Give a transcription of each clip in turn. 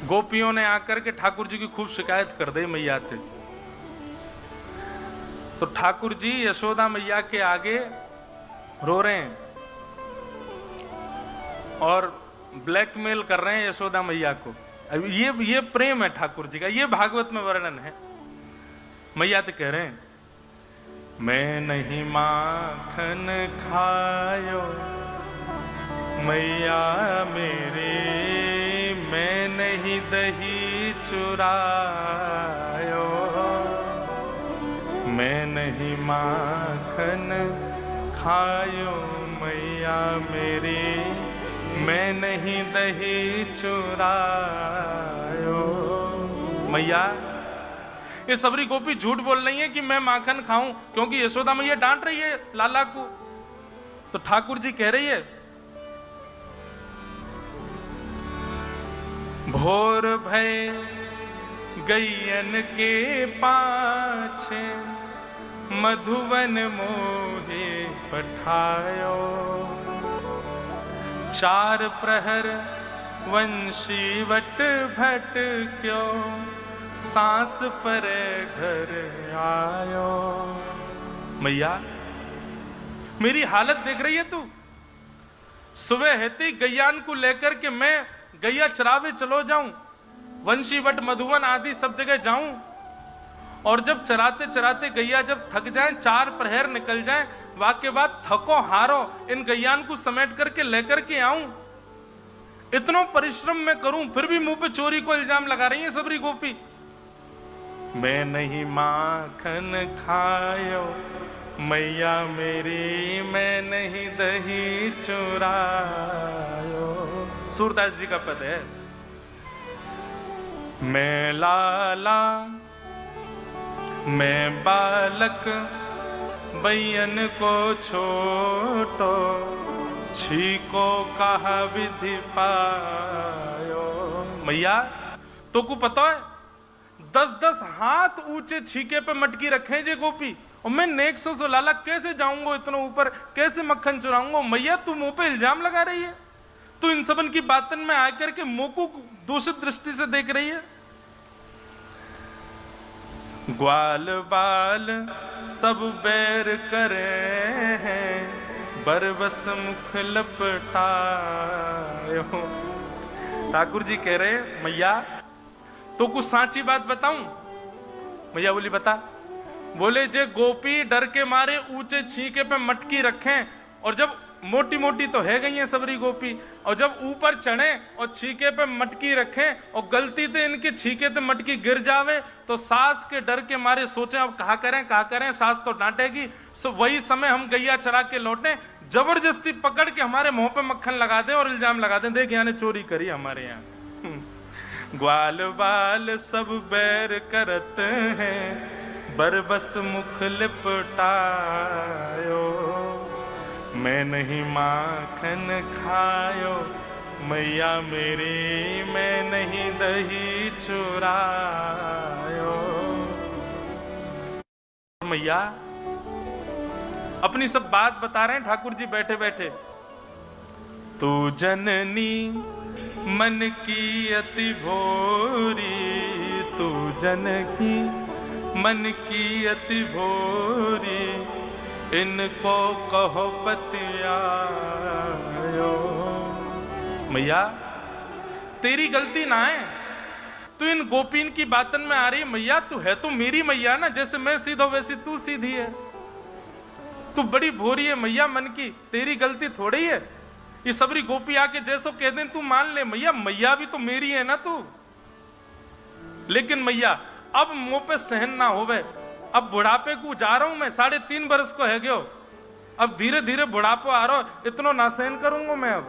गोपियों ने आकर के ठाकुर जी की खूब शिकायत कर दी मैया थे। तो ठाकुर जी यशोदा मैया के आगे रो रहे हैं और ब्लैकमेल कर रहे हैं यशोदा मैया को। अब ये प्रेम है ठाकुर जी का, ये भागवत में वर्णन है। मैया तो कह रहे हैं, मैं नहीं माखन खायो मैया मेरे, मैं नहीं दही चुरायो, मैं नहीं माखन खायो मैया मेरी, मैं नहीं दही चुरायो। मैया, ये सबरी गोपी झूठ बोल रही है कि मैं माखन खाऊं, क्योंकि यशोदा मैया डांट रही है लाला को। तो ठाकुर जी कह रही है, भोर भय गैयन के पाछे, मधुवन मोहे पठायो, चार प्रहर वंशी वट भट क्यों, सांस पर घर आयो। मैया, मेरी हालत देख रही है तू? सुबह हेती गैयान को लेकर के मैं गैया चरावे चलो जाऊं, वंशी वट मधुवन आदि सब जगह जाऊं, और जब चराते चराते गैया जब थक जाएं, चार प्रहर निकल जाएं, वाके बाद थको हारो इन गैयान को समेट करके लेकर के आऊं। इतना परिश्रम मैं करूं, फिर भी मुंह पे चोरी को इल्जाम लगा रही है सबरी गोपी। मैं नहीं माखन खायो मैया मेरी, मैं नहीं दही चुरायो। सूरदास जी का पद है, मैं लाला मैं बालक बैयन को छोटो, छीको कहा विधि पायो। मैया, तो को पता है 10-10 हाथ ऊंचे छीके पे मटकी रखे जे गोपी, और मैं नेक सो लाला कैसे जाऊंगा इतना ऊपर, कैसे मक्खन चुराऊंगा। मैया, तू मुंह पे इल्जाम लगा रही है, तू इन सबन की बातन में आकर के मुंह को दूषित दृष्टि से देख रही है। ग्वाल बाल सब बैर करे हैं, बरबस मुख लपटायो। ठाकुर जी कह रहे, मैया तो कुछ सांची बात बताऊं? मैया बोली, बता। बोले, जे गोपी डर के मारे ऊंचे छीके पे मटकी रखें, और जब मोटी मोटी तो है गई है सबरी गोपी, और जब ऊपर चढ़े और छीके पे मटकी रखें और गलती से इनके छीके पे मटकी गिर जावे, तो सास के डर के मारे सोचे अब कहा करें, सास तो डांटेगी। सो वही समय हम गैया चरा के लौटे, जबरदस्ती पकड़ के हमारे मुंह पे मक्खन लगा दें और इल्जाम लगा दें, देख यहाँ ने चोरी करी हमारे यहाँ। ग्वाल बाल सब बैर करत हैं, बरबस मुख लिपटायो, मैं नहीं माखन खायो मैया मेरी, मैं नहीं दही चुरायो। मैया अपनी सब बात बता रहे हैं ठाकुर जी बैठे बैठे। तू जननी मन की अति भोरी, तू जनकी मन की अति भोरी, इनको कहो पतियायो। मैया तेरी गलती ना है, तू इन गोपीन की बातन में आ रही। मैया तू है तो मेरी मैया ना, जैसे मैं सीधा वैसी तू सीधी है। तू बड़ी भोरी है मैया मन की, तेरी गलती थोड़ी है। ये सबरी गोपी आके जैसो कह दें तू मान ले। मैया मैया भी तो मेरी है ना तू। लेकिन मैया अब मुंह पे सहन ना होवे, अब बुढ़ापे को जा रहा हूं मैं, 3.5 बरस को है गयो, अब धीरे धीरे बुढ़ापा आ रहा, इतना ना सहन करूंगा मैं अब।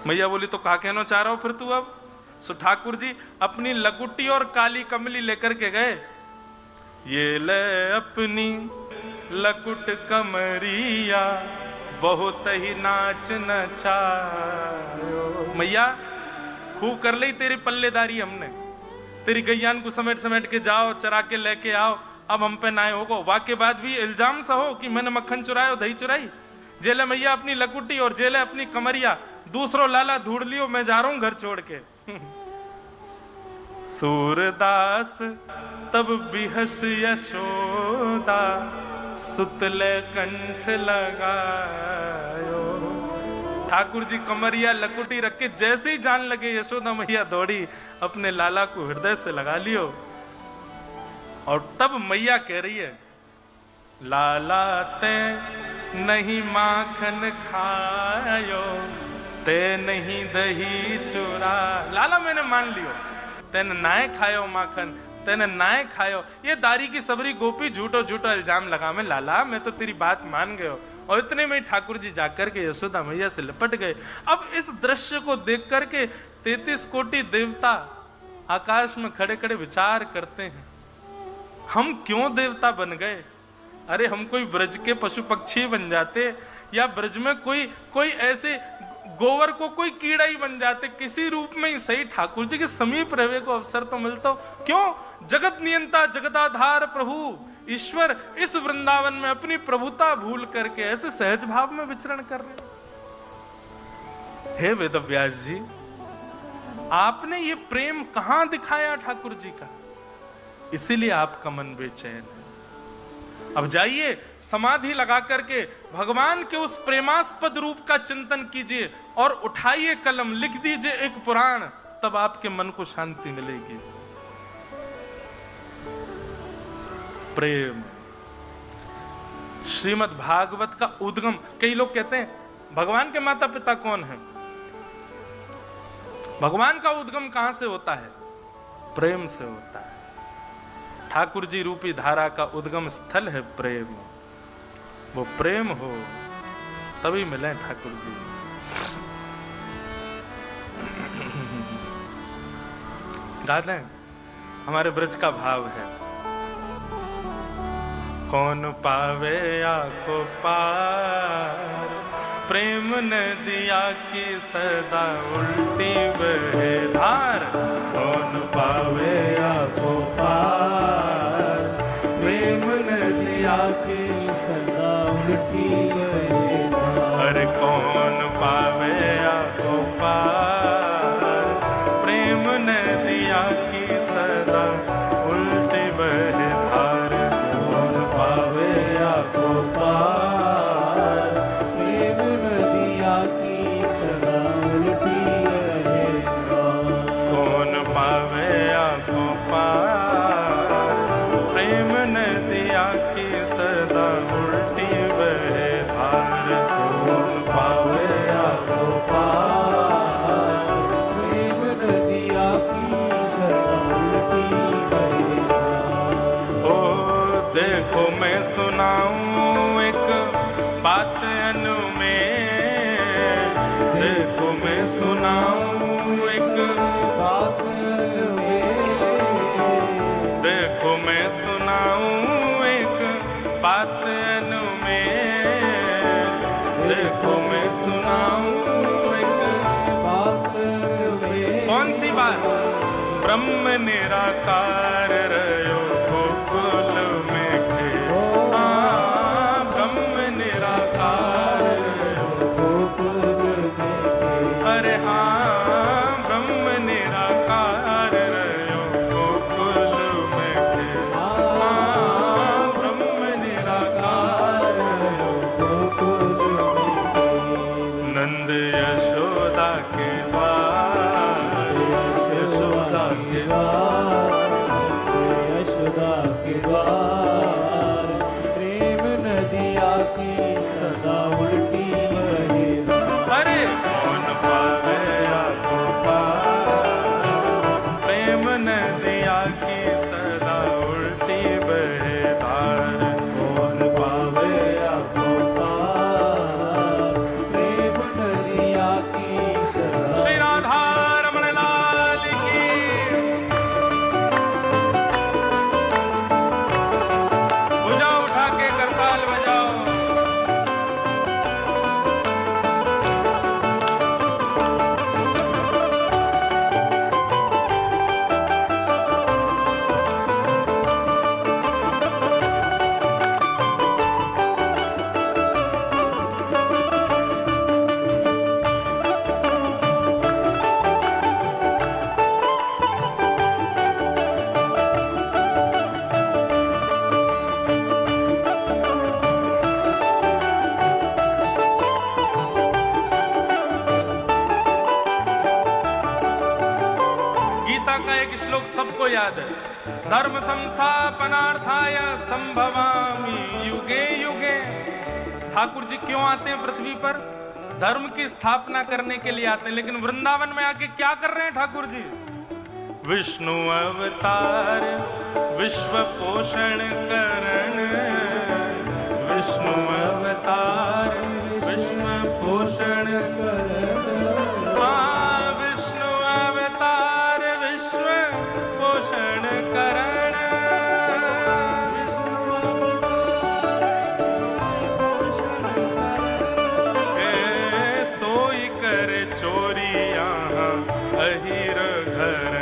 मैया बोली, तो कहा कहना चाह रहा हो फिर तू अब? सो ठाकुर जी अपनी लकुटी और काली कमली लेकर के गए। ये ले अपनी लकुट कमरिया, बहुत ही नाच नचायो। मैया खूब कर ली तेरी पल्लेदारी हमने, तेरी गैयान को समेट समेट के जाओ, चरा के लेके आओ, अब हम पे ना होगा। वाके बाद भी इल्जाम सा हो कि मैंने मक्खन चुराया, दही चुराई। जेले मैया अपनी लकुटी और जेले अपनी कमरिया दूसरो लाला ढूंढ लियो, मैं जा रहा हूं घर छोड़ के। सूरदास तब बिहस यशोदा, सुतले कंठ लगायो। ठाकुर जी कमरिया लकुटी रख के जैसे ही जान लगे, यशोदा मैया दौड़ी, अपने लाला को हृदय से लगा लियो। और तब मैया कह रही है, लाला ते नहीं माखन खायो, ते नहीं दही चुरा। लाला मैंने मान लियो, तेने नाय खायो माखन, तेने नाय खायो। ये दारी की सबरी गोपी झूठो झूठो इल्जाम लगा में, लाला मैं तो तेरी बात मान गयो। और इतने में ठाकुर जी जाकर के यशोदा मैया से लिपट गए। अब इस दृश्य को देख करके 33 कोटि देवता आकाश में खड़े खड़े विचार करते हैं, हम क्यों देवता बन गए? अरे हम कोई ब्रज के पशु पक्षी बन जाते, या ब्रज में कोई ऐसे गोवर को कोई कीड़ा ही बन जाते, किसी रूप में ही सही ठाकुर जी के समीप रहने को अवसर तो मिलता। क्यों जगत नियंता जगदाधार प्रभु ईश्वर इस वृंदावन में अपनी प्रभुता भूल करके ऐसे सहज भाव में विचरण कर रहे? हे वेदव्यास जी, आपने ये प्रेम कहां दिखाया ठाकुर जी का, इसीलिए आपका मन बेचैन है। अब जाइए समाधि लगा करके भगवान के उस प्रेमास्पद रूप का चिंतन कीजिए और उठाइए कलम, लिख दीजिए एक पुराण, तब आपके मन को शांति मिलेगी। प्रेम श्रीमद् भागवत का उद्गम। कई लोग कहते हैं भगवान के माता पिता कौन है? भगवान का उद्गम कहां से होता है? प्रेम से होता है। ठाकुर जी रूपी धारा का उद्गम स्थल है प्रेम। वो प्रेम हो तभी मिले ठाकुर जी। गाते हैं, हमारे ब्रज का भाव है, कौन पावे आको पार, प्रेम नदिया की सदा उल्टी बहे धार। कौन पावे आको पार, प्रेम नदिया की सदा उल्टी बहे धार। अरे कौन पावे आको पार, प्रेम नदिया की सदा उल्टी बहे धार। कौन पावे आको पार, प्रेम नदिया की सदा उल्टी बहे धार। कौन पावे आको पार, प्रेम नदिया की सदा उल्टी बहे धार। कौन पावे आको पार, प्रेम नदिया की सदा उल्टी बहे धार। ओ देखो मैं सुनाऊं एक बात अनु में, देखो मैं सुनाऊं एक बात अनु में, देखो मैं सुनाऊं एक बात अनु में, देखो मैं सुनाऊं एक बात अनु में। कौन सी बात? ब्रह्म निराकार रयो गोकुल में खेला, ब्रह्म निराकार रयो गोकुल में खेला। अरे हाँ, ब्रह्म निराकार रयो गोकुल में खेला, ब्रह्म निराकार रयो गोकुल में खेला। नंद यशोदा के द्वार, यशोदा के द्वार, गीता का एक श्लोक सबको याद है, धर्म संस्थापनार्थाय संभवामि युगे युगे। ठाकुर जी क्यों आते हैं पृथ्वी पर? धर्म की स्थापना करने के लिए आते हैं। लेकिन वृंदावन में आके क्या कर रहे हैं ठाकुर जी? विष्णु अवतार विश्व पोषण करण, विष्णु अवतार विश्व पोषण करण, विष्णु अवतार विश्व पोषण करण, सोई कर चोरिया अहिर घर,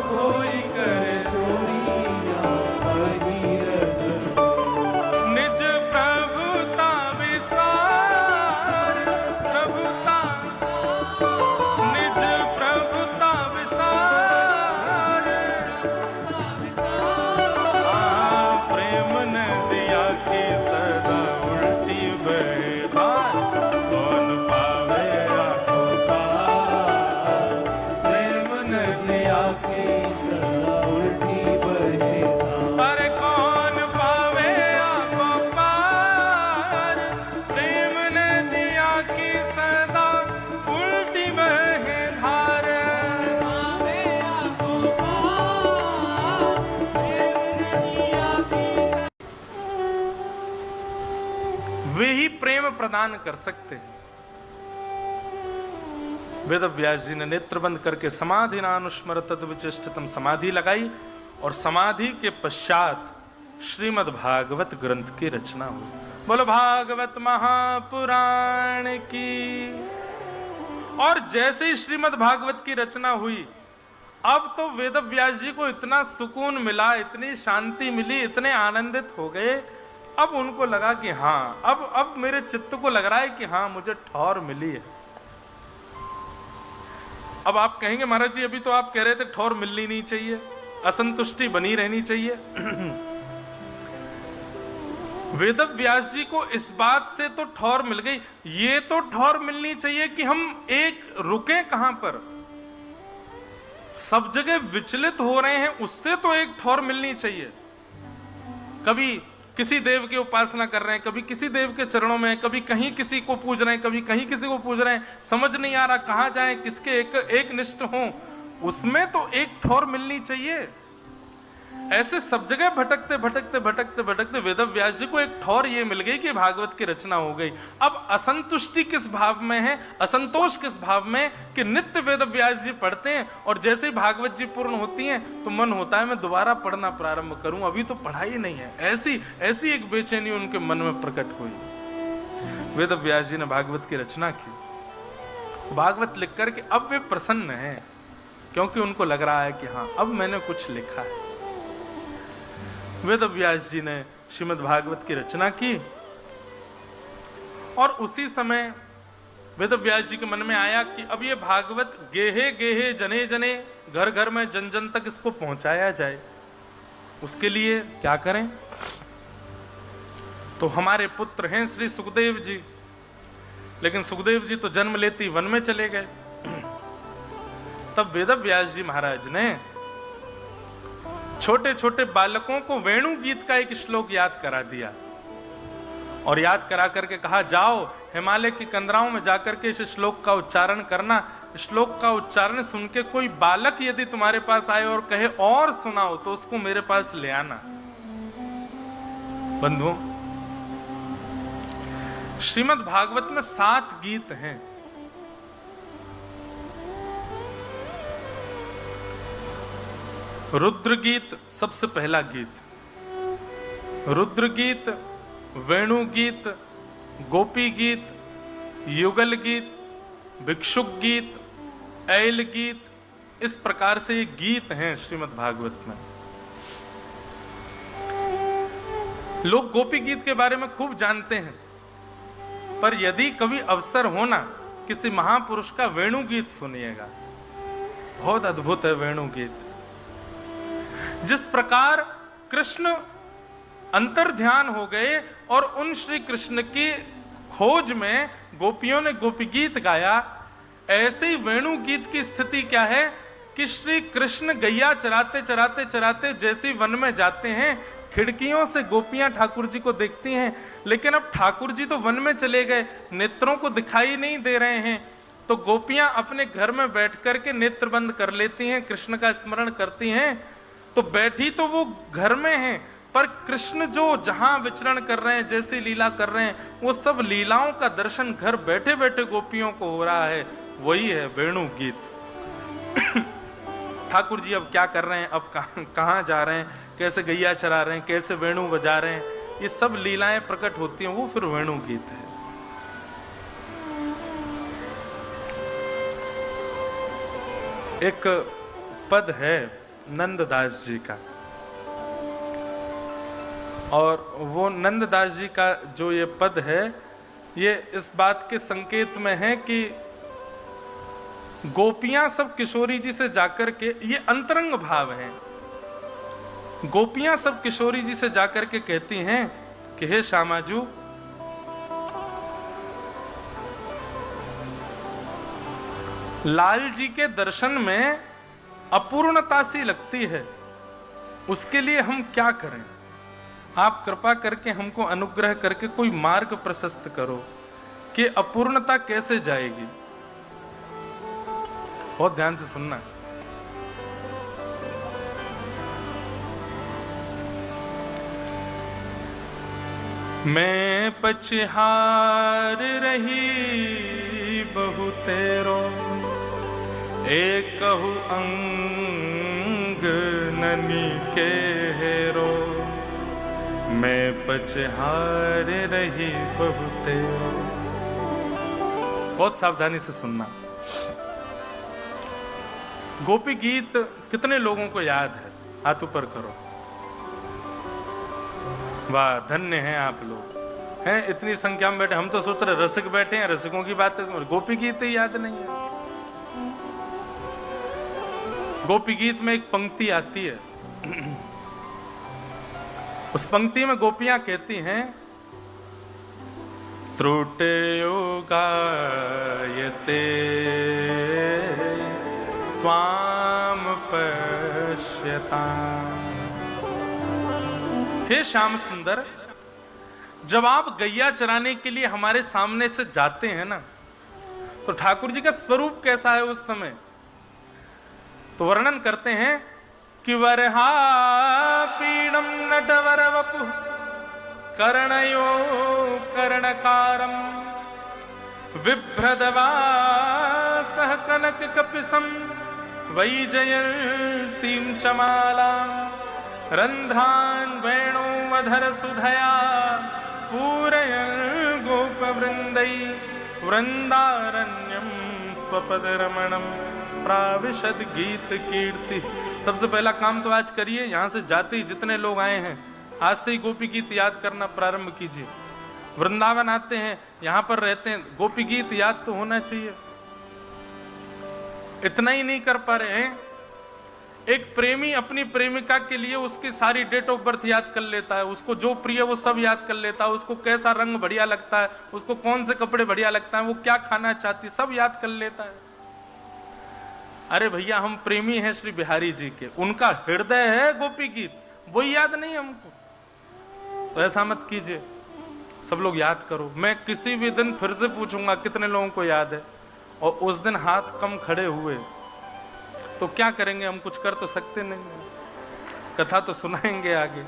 सोई कर चोरिया अहिर घर, निज प्रभुता विसार, प्रभुता निज प्रभुता विसार, प्रेम नदिया की सदा उल्टी बहे धार, कौन पावे आँखों पार, प्रेम नदिया की सदा उल्टी बहे धार, अरे कौन पावे आँखों पार, प्रेम नदिया की सदा उल्टी बहे धार, वे ही प्रेम प्रदान कर सकते हैं। वेद व्यास जी ने नेत्र बंद करके समाधि नानुस्मर तद्विचेष्टितम समाधि लगाई और समाधि के पश्चात श्रीमद् भागवत ग्रंथ की रचना हुई। बोलो भागवत महापुराण की। और जैसे ही श्रीमद् भागवत की रचना हुई, अब तो वेद व्यास जी को इतना सुकून मिला, इतनी शांति मिली, इतने आनंदित हो गए। अब उनको लगा कि हाँ, अब मेरे चित्त को लग रहा है कि हाँ, मुझे ठौर मिली है। अब आप कहेंगे महाराज जी अभी तो आप कह रहे थे ठौर मिलनी नहीं चाहिए, असंतुष्टि बनी रहनी चाहिए। वेद व्यास जी को इस बात से तो ठौर मिल गई, ये तो ठौर मिलनी चाहिए कि हम एक रुके कहां पर, सब जगह विचलित हो रहे हैं, उससे तो एक ठौर मिलनी चाहिए। कभी किसी देव की उपासना कर रहे हैं, कभी किसी देव के चरणों में, कभी कहीं किसी को पूज रहे हैं, कभी कहीं किसी को पूज रहे हैं, समझ नहीं आ रहा कहां जाएं, किसके एक निष्ठ हों, उसमें तो एक ठौर मिलनी चाहिए। ऐसे सब जगह भटकते भटकते भटकते भटकते वेद व्यास जी को एक ठौर ये मिल गई कि भागवत की रचना हो गई। अब असंतुष्टि किस भाव में है, असंतोष किस भाव में कि नित्य वेद व्यास जी पढ़ते हैं और जैसे ही भागवत जी पूर्ण होती हैं तो मन होता है मैं दोबारा पढ़ना प्रारंभ करूं, अभी तो पढ़ाई नहीं है। ऐसी एक बेचैनी उनके मन में प्रकट हुई। वेद व्यास जी ने भागवत की रचना की। भागवत लिख करके अब वे प्रसन्न हैं, क्योंकि उनको लग रहा है कि हाँ, अब मैंने कुछ लिखा है। वेद व्यास जी ने श्रीमद् भागवत की रचना की और उसी समय वेद व्यास जी के मन में आया कि अब ये भागवत गेहे गेहे जने जने, घर घर में जन जन तक इसको पहुंचाया जाए। उसके लिए क्या करें? तो हमारे पुत्र हैं श्री सुखदेव जी, लेकिन सुखदेव जी तो जन्म लेती वन में चले गए। तब वेद व्यास जी महाराज ने छोटे छोटे बालकों को वेणु गीत का एक श्लोक याद करा दिया और याद करा करके कहा, जाओ हिमालय की कंदराओं में जाकर के इस श्लोक का उच्चारण करना। श्लोक का उच्चारण सुन के कोई बालक यदि तुम्हारे पास आए और कहे और सुनाओ तो उसको मेरे पास ले आना। बंधुओं, श्रीमद् भागवत में 7 गीत हैं। रुद्र गीत सबसे पहला गीत। रुद्र गीत, वेणु गीत, गोपी गीत, युगल गीत, भिक्षुक गीत, ऐल गीत, इस प्रकार से ये गीत हैं श्रीमद् भागवत में। लोग गोपी गीत के बारे में खूब जानते हैं, पर यदि कभी अवसर हो ना किसी महापुरुष का वेणु गीत सुनिएगा, बहुत अद्भुत है वेणु गीत। जिस प्रकार कृष्ण अंतर्ध्यान हो गए और उन श्री कृष्ण की खोज में गोपियों ने गोपी गीत गाया, ऐसे ही वेणु गीत की स्थिति क्या है कि श्री कृष्ण गैया चराते चराते चराते जैसे वन में जाते हैं, खिड़कियों से गोपियां ठाकुर जी को देखती हैं, लेकिन अब ठाकुर जी तो वन में चले गए, नेत्रों को दिखाई नहीं दे रहे हैं। तो गोपियां अपने घर में बैठ करके नेत्र बंद कर लेती हैं, कृष्ण का स्मरण करती हैं। तो बैठी तो वो घर में हैं, पर कृष्ण जो जहां विचरण कर रहे हैं, जैसी लीला कर रहे हैं, वो सब लीलाओं का दर्शन घर बैठे बैठे गोपियों को हो रहा है। वही है वेणु गीत। ठाकुर जी अब क्या कर रहे हैं, अब कहां जा रहे हैं, कैसे गैया चरा रहे हैं, कैसे वेणु बजा रहे हैं, ये सब लीलाएं प्रकट होती हैं, वो फिर वेणु गीत है। एक पद है नंददास जी का, और वो नंददास जी का जो ये पद है, ये इस बात के संकेत में है कि गोपियां सब किशोरी जी से जाकर के, ये अंतरंग भाव है, गोपियां सब किशोरी जी से जाकर के कहती हैं कि हे श्यामाजू, लाल जी के दर्शन में अपूर्णता सी लगती है, उसके लिए हम क्या करें? आप कृपा करके हमको अनुग्रह करके कोई मार्ग प्रशस्त करो कि अपूर्णता कैसे जाएगी। बहुत ध्यान से सुनना। मैं पछहार रही बहु तेरो, एक कहू अंग ननी के हेरो, मैं पछहार रही बहु तेरो। बहुत सावधानी से सुनना। गोपी गीत कितने लोगों को याद है? हाथ ऊपर करो। वाह, धन्य हैं आप लोग, हैं इतनी संख्या में बैठे। हम तो सोच रहे रसिक बैठे हैं, रसिकों की बातें, गोपी गीत ही याद नहीं है। गोपी गीत में एक पंक्ति आती है, उस पंक्ति में गोपियां कहती हैं, त्रुटयो गायते त्वाम पश्यताम्। हे श्याम सुंदर, जब आप गैया चराने के लिए हमारे सामने से जाते हैं ना, तो ठाकुर जी का स्वरूप कैसा है उस समय? तो वर्णन करते हैं कि वरहा पीडम नटवर वपु कर्णयो कर्णकारम बिभ्रदवासः कनक कपिसम वैजयंतीं चमाला रंध्रान वेणुमधर सुधया पूरयन् गोपवृंदै वृंदारण्यम स्वपदरमणम प्राविशद गीत कीर्ति। सबसे पहला काम तो आज करिए, यहां से जाते ही जितने लोग आए हैं, आज से ही गोपी गीत याद करना प्रारंभ कीजिए। वृंदावन आते हैं, यहां पर रहते हैं, गोपी गीत याद तो होना चाहिए। इतना ही नहीं कर पा रहे हैं, एक प्रेमी अपनी प्रेमिका के लिए उसकी सारी डेट ऑफ बर्थ याद कर लेता है, उसको जो प्रिय वो सब याद कर लेता है, उसको कैसा रंग बढ़िया लगता है, उसको कौन से कपड़े बढ़िया लगता है, वो क्या खाना चाहती, सब याद कर लेता है। अरे भैया, हम प्रेमी हैं श्री बिहारी जी के, उनका हृदय है गोपी गीत, वो याद नहीं हमको। तो ऐसा मत कीजिए, सब लोग याद करो। मैं किसी भी दिन फिर से पूछूंगा कितने लोगों को याद है, और उस दिन हाथ कम खड़े हुए तो क्या करेंगे? हम कुछ कर तो सकते नहीं, कथा तो सुनाएंगे आगे,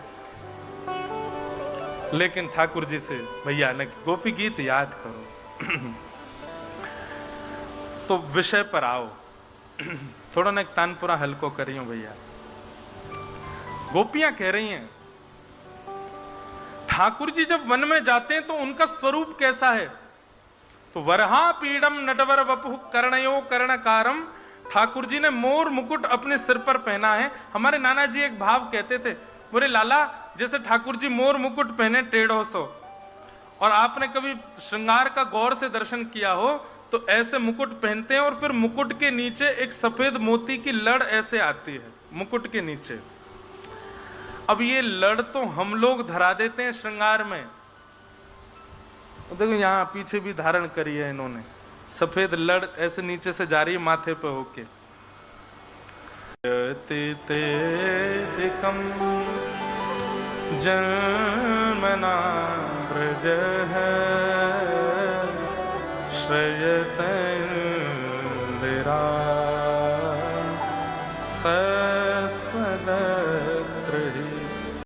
लेकिन ठाकुर जी से भैया न गोपी गीत याद करो। तो विषय पर आओ, थोड़ा ना तानपुरा हल्को करियो भैया। गोपियां कह रही हैं, ठाकुर जी जब वन में जाते हैं तो उनका स्वरूप कैसा है? तो वरहा पीडम नटवर वपु कर्णयो कर्णकारम, ठाकुर जी ने मोर मुकुट अपने सिर पर पहना है। हमारे नाना जी एक भाव कहते थे, बोले लाला जैसे ठाकुर जी मोर मुकुट पहने टेढ़ों सो, और आपने कभी श्रृंगार का गौर से दर्शन किया हो तो ऐसे मुकुट पहनते हैं, और फिर मुकुट के नीचे एक सफेद मोती की लड़ ऐसे आती है मुकुट के नीचे। अब ये लड़ तो हम लोग धरा देते हैं श्रृंगार में, देखो यहां पीछे भी धारण करी है इन्होंने, सफेद लड़ ऐसे नीचे से जा रही है माथे पे होके। यतितेदिकं जन्मना व्रजः श्रयतैर्विराजते